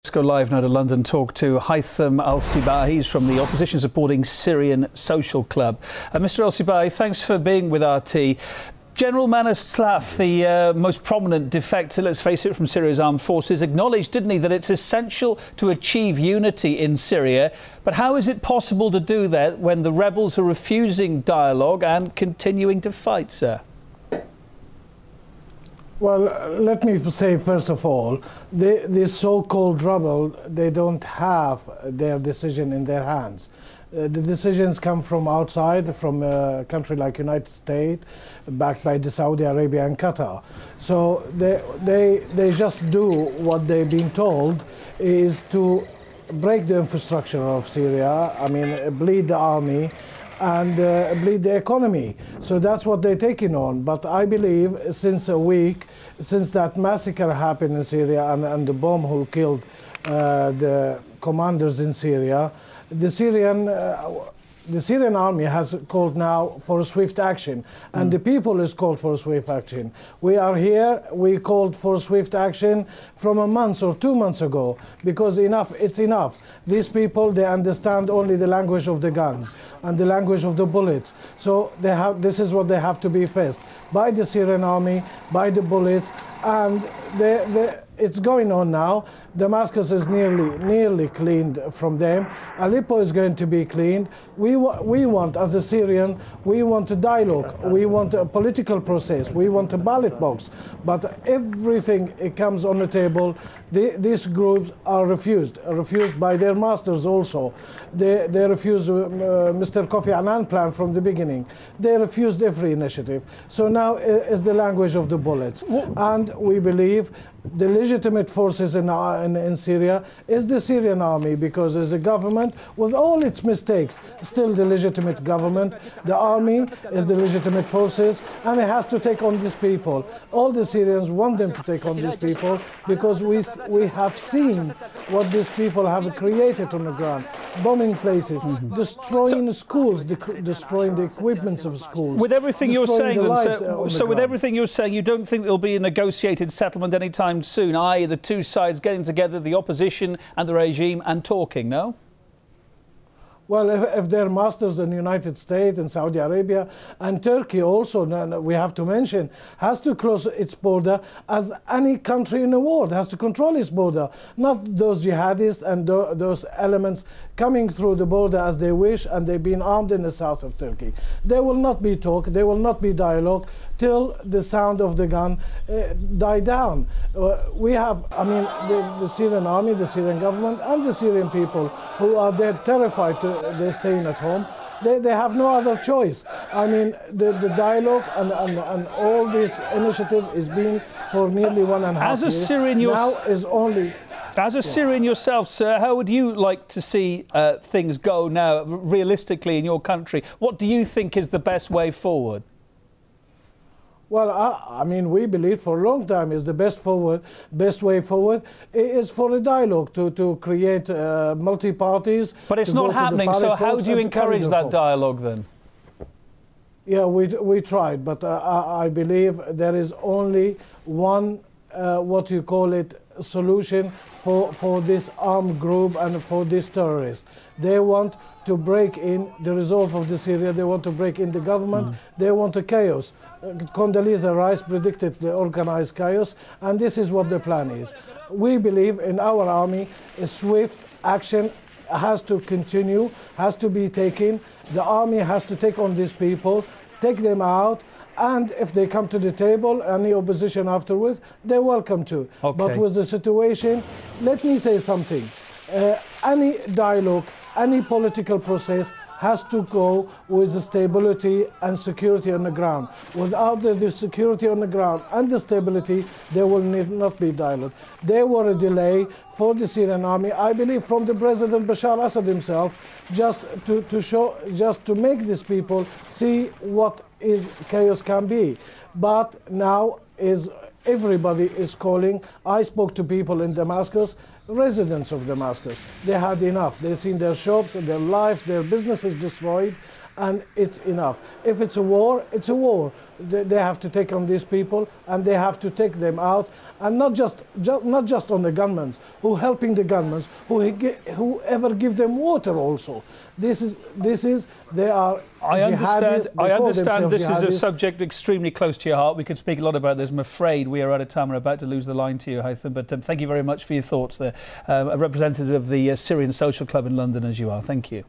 Let's go live now to London, talk to Haitham Al-Sibahi. He's from the opposition supporting Syrian Social Club. Mr. Al-Sibahi, thanks for being with RT. General Manas Tlaf, the most prominent defector, let's face it, from Syria's armed forces, acknowledged, didn't he, that it's essential to achieve unity in Syria. But how is it possible to do that when the rebels are refusing dialogue and continuing to fight, sir? Well, let me say, first of all, the so-called rebel, they don't have their decision in their hands. The decisions come from outside, from a country like United States, backed by the Saudi Arabia and Qatar. So they just do what they've been told is to break the infrastructure of Syria, I mean, bleed the army, and bleed the economy. So that's what they're taking on. But I believe since a week, since that massacre happened in Syria and the bomb who killed the commanders in Syria, the Syrian army has called now for swift action, and the people is called for swift action. We are here, we called for swift action from a month or 2 months ago, because it's enough. These people, they understand only the language of the guns and the language of the bullets. So this is what they have to be faced by the Syrian army, by the bullets, and it's going on now. Damascus is nearly cleaned from them. Aleppo is going to be cleaned. We want, as a Syrian, we want a dialogue. We want a political process. We want a ballot box. But everything it comes on the table, these groups are refused by their masters also. They refused Mr. Kofi Annan plan from the beginning. They refused every initiative. So now is the language of the bullets. And we believe the legitimate forces in Syria is the Syrian army, because as a government, with all its mistakes, still the legitimate government. The army is the legitimate forces, and it has to take on these people. All the Syrians want them to take on these people, because we have seen what these people have created on the ground, bombing places, destroying schools, destroying the equipments of schools. With everything you're saying, with everything you're saying, you don't think there'll be a negotiated settlement anytime soon, i.e. the two sides getting together, the opposition and the regime, and talking, no? Well, if their masters in the United States and Saudi Arabia and Turkey also, we have to mention, has to close its border, as any country in the world has to control its border, not those jihadists and those elements coming through the border as they wish, and they've been armed in the south of Turkey. There will not be talk, there will not be dialogue till the sound of the gun die down. We have, I mean, the Syrian army, the Syrian government, and the Syrian people who are terrified they're staying at home. They have no other choice. I mean, the dialogue and all this initiative is being for nearly 1.5 years. As a Syrian, As a Syrian yourself, sir, how would you like to see things go now, realistically, in your country? What do you think is the best way forward? Well, I mean, we believe for a long time is the best way forward is for a dialogue to create multi-parties. But it's not happening, so how do you encourage that dialogue then? Yeah, we tried, but I believe there is only one, what you call it, solution for this armed group and for these terrorists. They want to break in the resolve of the Syria, they want to break in the government, they want a chaos. Condoleezza Rice predicted the organized chaos, and this is what the plan is. We believe in our army, a swift action has to continue, has to be taken. The army has to take on these people, take them out, and if they come to the table, any opposition afterwards, they're welcome to. Okay. But with the situation, let me say something. Any dialogue, any political process has to go with the stability and security on the ground. Without the security on the ground and the stability, there will not be dialogue. There were a delay for the Syrian army, I believe, from the President Bashar Assad himself, just to make these people see what chaos can be. But now everybody is calling. I spoke to people in Damascus, residents of Damascus. They had enough. They've seen their shops, their lives, their businesses destroyed, and it's enough. If it's a war, it's a war. They have to take on these people, and they have to take them out, and not just on the gunmen, who helping the gunmen, whoever give them water also. This is they are. I understand this is a jihadis. subject extremely close to your heart. We could speak a lot about this. I'm afraid we are out of time. We're about to lose the line to you, Haytham, but thank you very much for your thoughts there. A representative of the Syrian Social Club in London as you are. Thank you.